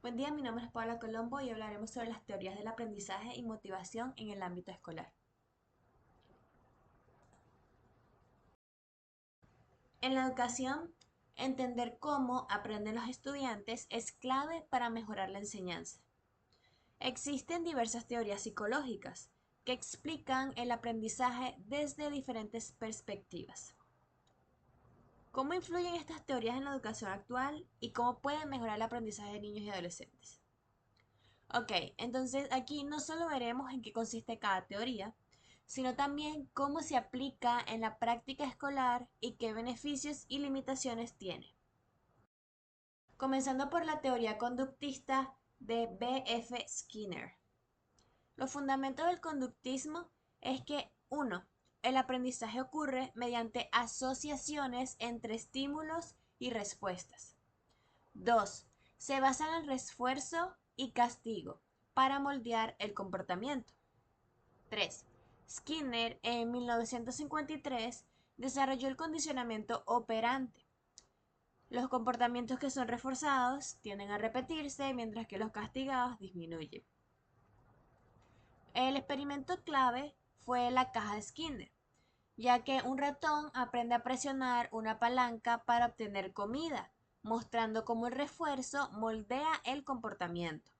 Buen día, mi nombre es Paula Colombo y hablaremos sobre las teorías del aprendizaje y motivación en el ámbito escolar. En la educación, entender cómo aprenden los estudiantes es clave para mejorar la enseñanza. Existen diversas teorías psicológicas que explican el aprendizaje desde diferentes perspectivas. ¿Cómo influyen estas teorías en la educación actual y cómo pueden mejorar el aprendizaje de niños y adolescentes? Ok, entonces aquí no solo veremos en qué consiste cada teoría, sino también cómo se aplica en la práctica escolar y qué beneficios y limitaciones tiene. Comenzando por la teoría conductista de B. F. Skinner. Los fundamentos del conductismo es que 1. El aprendizaje ocurre mediante asociaciones entre estímulos y respuestas. 2. Se basa en el refuerzo y castigo para moldear el comportamiento. 3. Skinner en 1953 desarrolló el condicionamiento operante. Los comportamientos que son reforzados tienden a repetirse mientras que los castigados disminuyen. El experimento clave fue la caja de Skinner, ya que un ratón aprende a presionar una palanca para obtener comida, mostrando cómo el refuerzo moldea el comportamiento.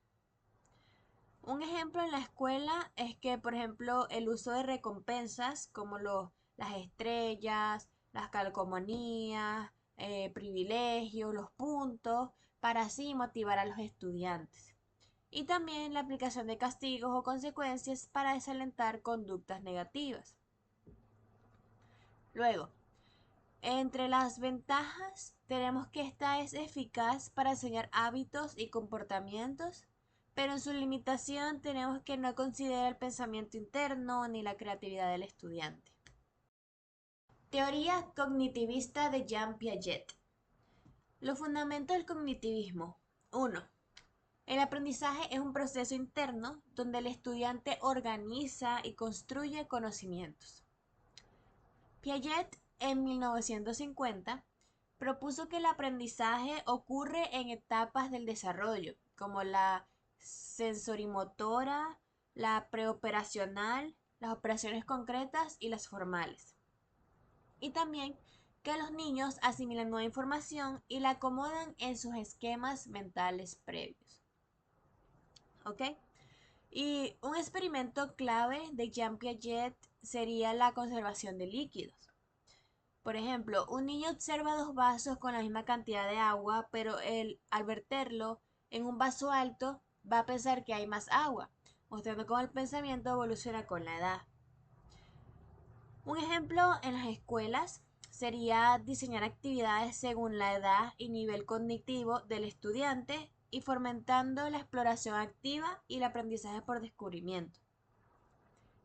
Un ejemplo en la escuela es que, por ejemplo, el uso de recompensas como las estrellas, las calcomanías, privilegios, los puntos, para así motivar a los estudiantes. Y también la aplicación de castigos o consecuencias para desalentar conductas negativas. Luego, entre las ventajas tenemos que esta es eficaz para enseñar hábitos y comportamientos, pero en su limitación tenemos que no considerar el pensamiento interno ni la creatividad del estudiante. Teoría cognitivista de Jean Piaget. Los fundamentos del cognitivismo. 1. El aprendizaje es un proceso interno donde el estudiante organiza y construye conocimientos. Piaget, en 1950, propuso que el aprendizaje ocurre en etapas del desarrollo, como la sensorimotora, la preoperacional, las operaciones concretas y las formales. Y también que los niños asimilan nueva información y la acomodan en sus esquemas mentales previos. ¿Ok? Y un experimento clave de Jean Piaget sería la conservación de líquidos. Por ejemplo, un niño observa dos vasos con la misma cantidad de agua, pero al verterlo en un vaso alto va a pensar que hay más agua, mostrando cómo el pensamiento evoluciona con la edad. Un ejemplo en las escuelas sería diseñar actividades según la edad y nivel cognitivo del estudiante y fomentando la exploración activa y el aprendizaje por descubrimiento.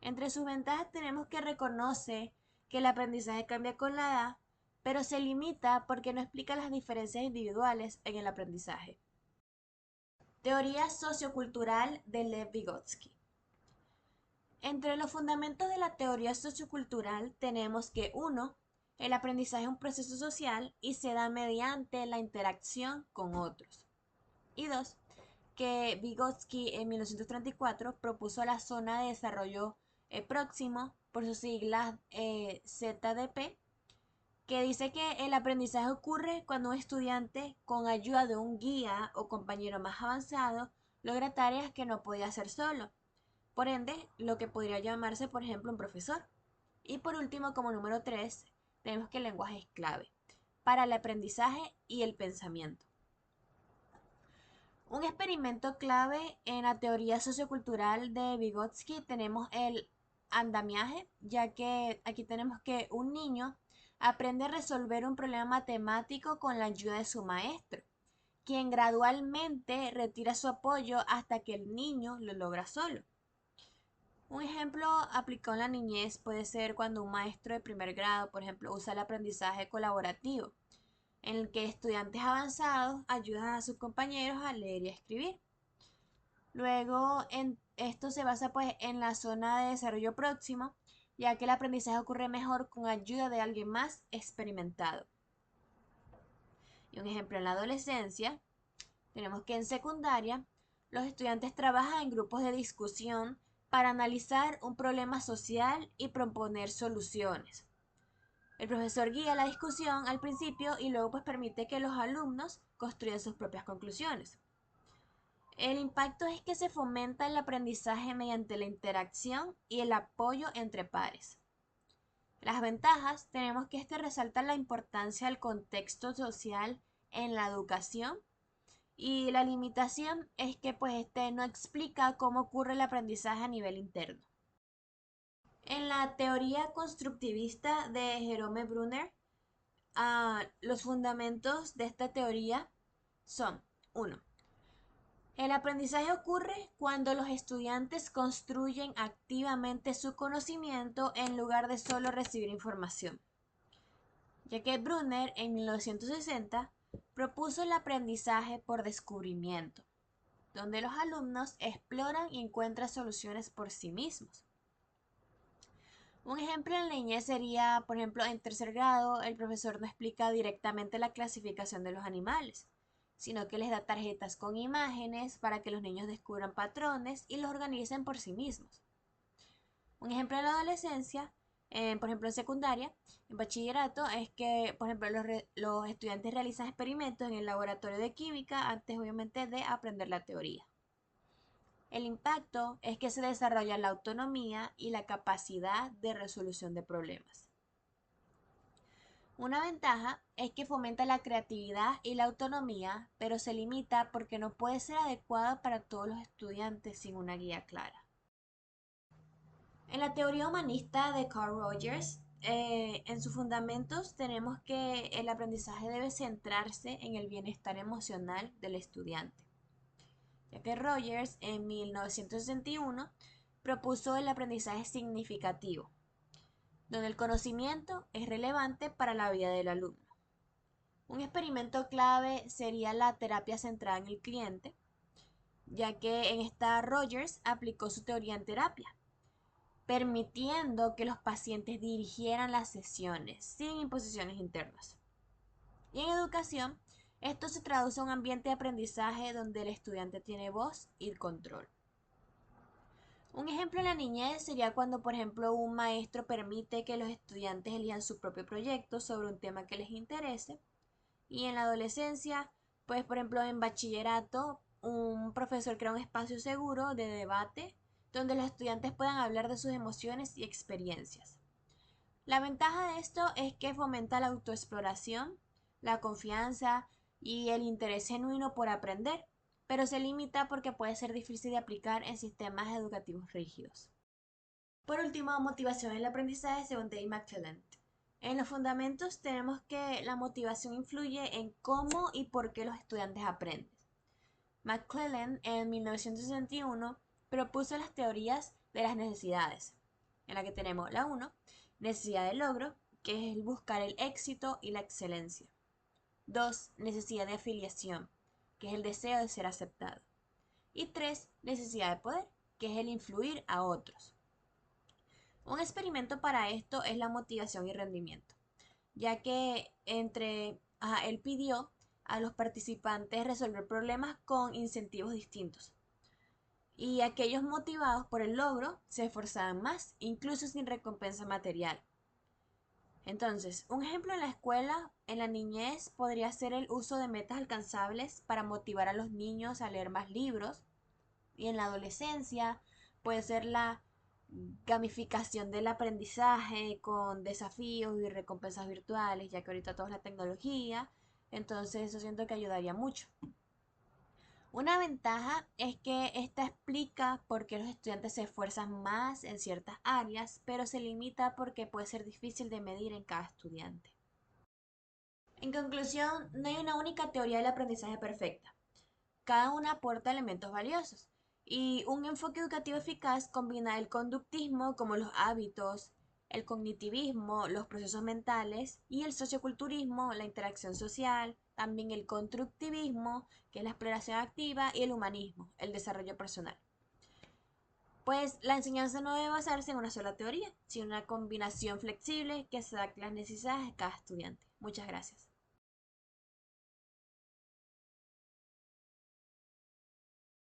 Entre sus ventajas tenemos que reconoce que el aprendizaje cambia con la edad, pero se limita porque no explica las diferencias individuales en el aprendizaje. Teoría sociocultural de Lev Vygotsky. Entre los fundamentos de la teoría sociocultural tenemos que 1. El aprendizaje es un proceso social y se da mediante la interacción con otros. Y 2. Que Vygotsky en 1934 propuso la zona de desarrollo próximo, por sus siglas ZDP, que dice que el aprendizaje ocurre cuando un estudiante, con ayuda de un guía o compañero más avanzado, logra tareas que no podía hacer solo. Por ende, lo que podría llamarse, por ejemplo, un profesor. Y por último, como número 3, tenemos que el lenguaje es clave para el aprendizaje y el pensamiento. Un experimento clave en la teoría sociocultural de Vygotsky tenemos el andamiaje, ya que aquí tenemos que un niño aprende a resolver un problema matemático con la ayuda de su maestro, quien gradualmente retira su apoyo hasta que el niño lo logra solo. Un ejemplo aplicado en la niñez puede ser cuando un maestro de primer grado, por ejemplo, usa el aprendizaje colaborativo, en el que estudiantes avanzados ayudan a sus compañeros a leer y a escribir. Luego, esto se basa pues en la zona de desarrollo próximo, ya que el aprendizaje ocurre mejor con ayuda de alguien más experimentado. Y un ejemplo en la adolescencia Tenemos que en secundaria los estudiantes trabajan en grupos de discusión para analizar un problema social y proponer soluciones. El profesor guía la discusión al principio y luego pues permite que los alumnos construyan sus propias conclusiones. El impacto es que se fomenta el aprendizaje mediante la interacción y el apoyo entre pares. Las ventajas, tenemos que resalta la importancia del contexto social en la educación, y la limitación es que pues no explica cómo ocurre el aprendizaje a nivel interno. En la teoría constructivista de Jerome Brunner, los fundamentos de esta teoría son: 1. El aprendizaje ocurre cuando los estudiantes construyen activamente su conocimiento en lugar de solo recibir información, ya que Brunner en 1960 propuso el aprendizaje por descubrimiento, donde los alumnos exploran y encuentran soluciones por sí mismos. Un ejemplo en la niñez sería, por ejemplo, en tercer grado, el profesor no explica directamente la clasificación de los animales, sino que les da tarjetas con imágenes para que los niños descubran patrones y los organicen por sí mismos. Un ejemplo en la adolescencia, por ejemplo en secundaria, en bachillerato, es que, por ejemplo, los estudiantes realizan experimentos en el laboratorio de química antes, obviamente, de aprender la teoría. El impacto es que se desarrolla la autonomía y la capacidad de resolución de problemas. Una ventaja es que fomenta la creatividad y la autonomía, pero se limita porque no puede ser adecuada para todos los estudiantes sin una guía clara. En la teoría humanista de Carl Rogers, en sus fundamentos tenemos que el aprendizaje debe centrarse en el bienestar emocional del estudiante, ya que Rogers en 1961 propuso el aprendizaje significativo, donde el conocimiento es relevante para la vida del alumno. Un experimento clave sería la terapia centrada en el cliente, ya que en esta Rogers aplicó su teoría en terapia, permitiendo que los pacientes dirigieran las sesiones sin imposiciones internas. Y en educación, esto se traduce a un ambiente de aprendizaje donde el estudiante tiene voz y control. Un ejemplo en la niñez sería cuando, por ejemplo, un maestro permite que los estudiantes elijan su propio proyecto sobre un tema que les interese. Y en la adolescencia, pues por ejemplo en bachillerato, un profesor crea un espacio seguro de debate donde los estudiantes puedan hablar de sus emociones y experiencias. La ventaja de esto es que fomenta la autoexploración, la confianza y el interés genuino por aprender, pero se limita porque puede ser difícil de aplicar en sistemas educativos rígidos. Por último, motivación en el aprendizaje según Dave McClelland. En los fundamentos tenemos que la motivación influye en cómo y por qué los estudiantes aprenden. McClelland en 1961 propuso las teorías de las necesidades, en la que tenemos la 1, necesidad de logro, que es el buscar el éxito y la excelencia. 2, necesidad de afiliación, que es el deseo de ser aceptado. Y 3, necesidad de poder, que es el influir a otros. Un experimento para esto es la motivación y rendimiento, ya que él pidió a los participantes resolver problemas con incentivos distintos. Y aquellos motivados por el logro se esforzaban más, incluso sin recompensa material. Entonces, un ejemplo en la escuela, en la niñez, podría ser el uso de metas alcanzables para motivar a los niños a leer más libros. Y en la adolescencia puede ser la gamificación del aprendizaje con desafíos y recompensas virtuales, ya que ahorita todo es la tecnología, entonces eso siento que ayudaría mucho. Una ventaja es que esta explica por qué los estudiantes se esfuerzan más en ciertas áreas, pero se limita porque puede ser difícil de medir en cada estudiante. En conclusión, no hay una única teoría del aprendizaje perfecta. Cada una aporta elementos valiosos. Y un enfoque educativo eficaz combina el conductismo, como los hábitos, el cognitivismo, los procesos mentales, y el socioculturismo, la interacción social, también el constructivismo, que es la exploración activa, y el humanismo, el desarrollo personal. Pues la enseñanza no debe basarse en una sola teoría, sino en una combinación flexible que se adapte a las necesidades de cada estudiante. Muchas gracias.